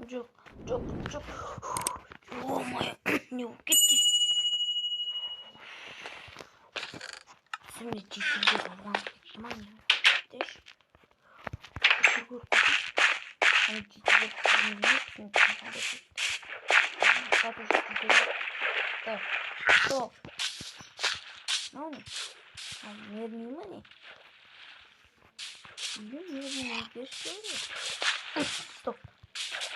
Жоқ. Ой, не болып кетті. Şimdi ciddi falan ettim anne. Deş. Şükür kutu. Hani ciddi falan ettim. Hadi ciddi. Так. Стоп. Ну, медленно не. Медленно не. Стоп.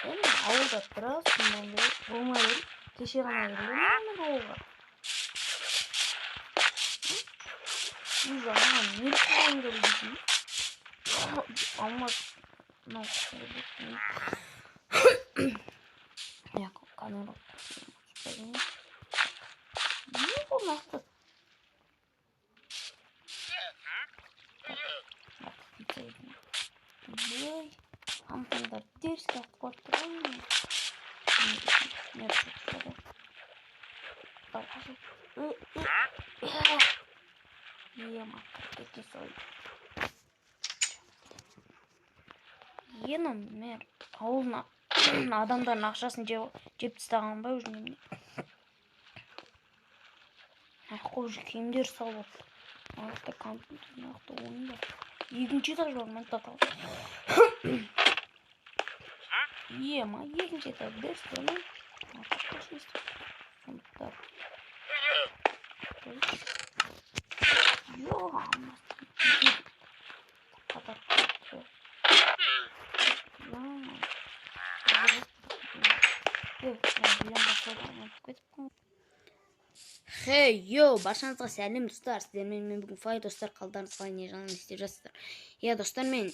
Енді ауылда тұрасың, болмай кеше ғана келдім ауылға. Ужас, не помню, алмаз, ну, я камеру не помню, ой, ампанда дерзко отқорттырам. Нет, ема, кетті сол. Енім, мен ауылына адамдардың ақшасын жеп тастаған ба уже немене. Қожа киімдер салып. Аяқта компьютер, аяқта ойын бар. Екінші этаж бар, мен тақалып. Ема, екінші этаж дерстермен. Так. Йоға, Хей, йоу, баршаңызға сәлем достар. Сіздермен мен бүгін фай достар, қалдарыңыз қалай, не жағынан істеп жатсыздар. Иә достар, мен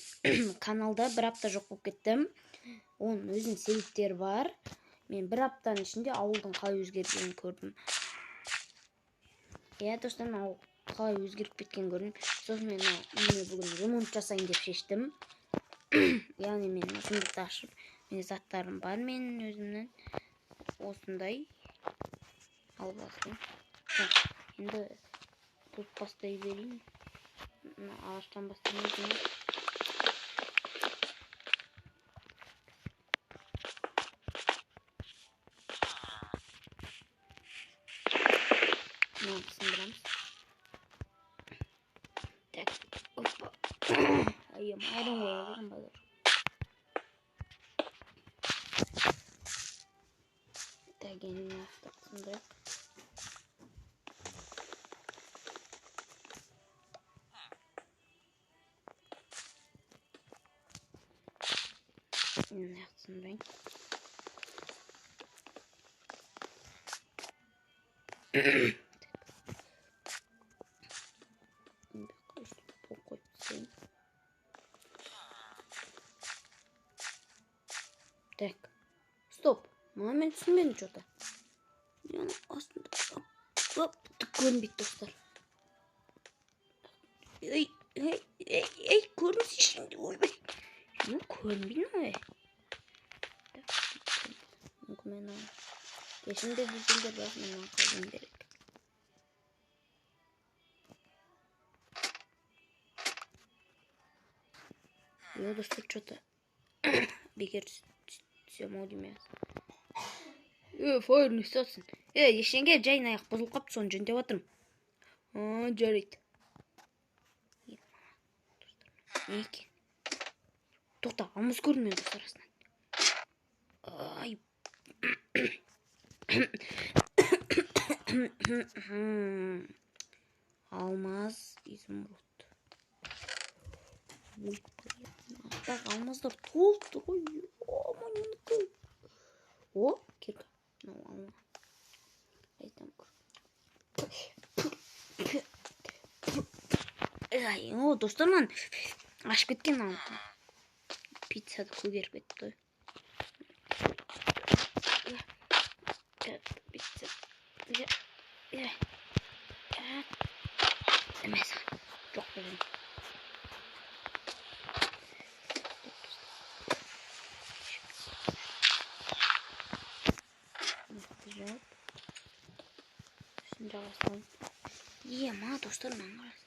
каналда бір апта жоқ болып кеттім. Оның өзінің себептері бар. Мен бір аптаның ішінде ауылдың қалай өзгергенін көрдім. Иә достар, мен қалай өзгеріп кеткен көрдім. Сосын мен үйіме бүгін ремонт жасайын деп шештім. Яғни мен осындықты ашып, менің заттарым бар менің өзімнің. Осындай. Ал басын. Енді тут бастай берейін. Ағаштан бастай берейін. Сындырамыз. Так, опа. Айым, айран қойған базар. Так, енді астық сындырып. Енді сындырайын. Так, стоп, мен түсінбедім что-то. Яны астында көрінбейді достар. Ей, көрініс ішінде ойбай. Көрінбейді ме? Мүмкін мен есімде білгендер бар, мен қалдым керек. Yo достар, что-то бекер түсем ау дейміз. Файр не істейсің? Ешенге жайын аяқ бұзылып қапты, соны жөндеп отырмын. Жарайды. Не екен? Тоқта, алмаз көрдім мен достар астынан. Ай. Алмаз, изумруд. Так, алмаздар толды ғой. О, кирка. Алма. Айтам көр. О, достар, мен ашып кеткен пиццады көгеріп кетті. Пицца. Емес. Жоқ болған. Жалғастан. Ема, достар, мен қарас.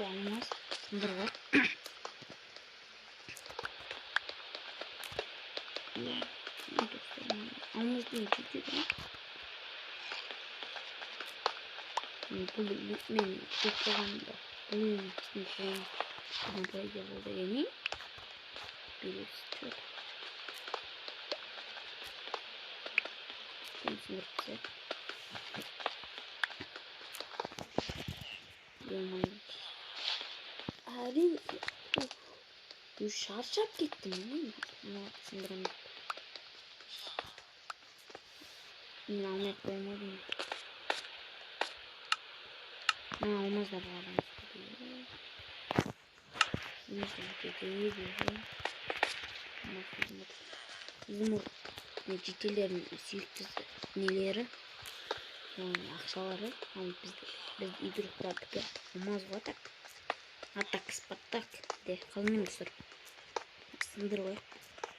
Алмаз. сындырып алмаздың жетеді. Бұл мен тоқтағанда бұл еместің қоғамыз болды дегеней белестер сындырыпсы әрине шаршап кеттім мен сындырамын мен алмай қоймадым. Алмаздар var. Зумур жетелердің сүйікті нелері, ақшалары. Біз игрокlardікі алмаз батак. Атак, спартак де қалмен сұр. Сындырбай.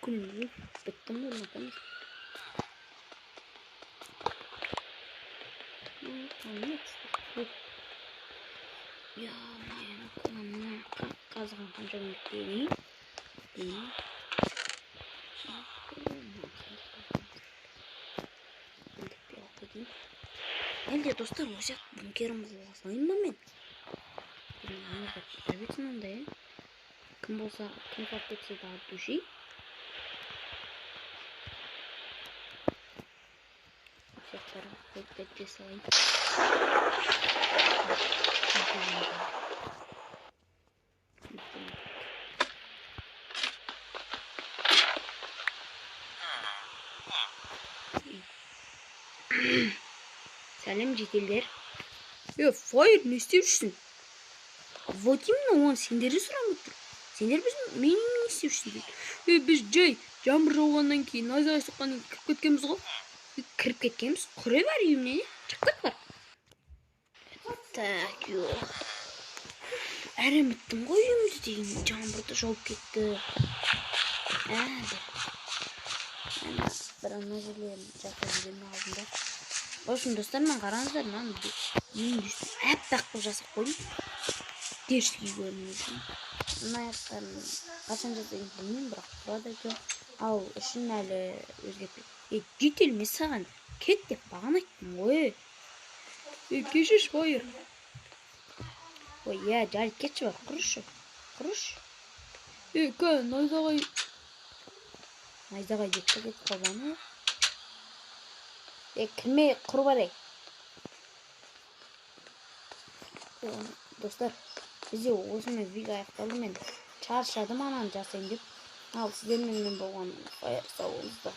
Күнгі біттім болматамыз. Ya men kanına kazgan kanca mükteğini Elde dostlar olacak bunkerim boğazlayın mı men? Evet manda ya. Kim bolsa kim fark etse daha düşey. Uçaklara bekletçe sayın. Selam ciddiler. Ya Fire ne istiyorsun? Votayım mı onu senderi sıramıdır. Sender bizim benim ne istiyorsun? Biz jamır olgandan keyin Nazay soqqandan kirib ketganmiz go. Kirib ketganmiz. Qura bereyim ne? Chiqdik var. Tak yo'q. Aramitdim qo'yimdi deyin. Jamırda jolib ketdi. Ana bir nazarlarım jaqadan aldımda. Olsun dostlar men qarаңыздар men appak qilib jasab qo'ydim. Dersiga ko'rinadi. Mayaqlarni qachon jasayim bilmayman, biroq turadi ekan. Al ishni hali o'zgartib. Jetilme sаған ket deb бағана aytdim ғой. Кешір Fire. Ой, я жар кетші бар, құрышы. Құрыш. Найзағай жетті деп қалғаны. Кірмей құр барай. Достар, бізде осымен видео аяқталды. Мен шаршадым ананы жасайын деп. Ал сіздермен мен болған сау болыңыздар.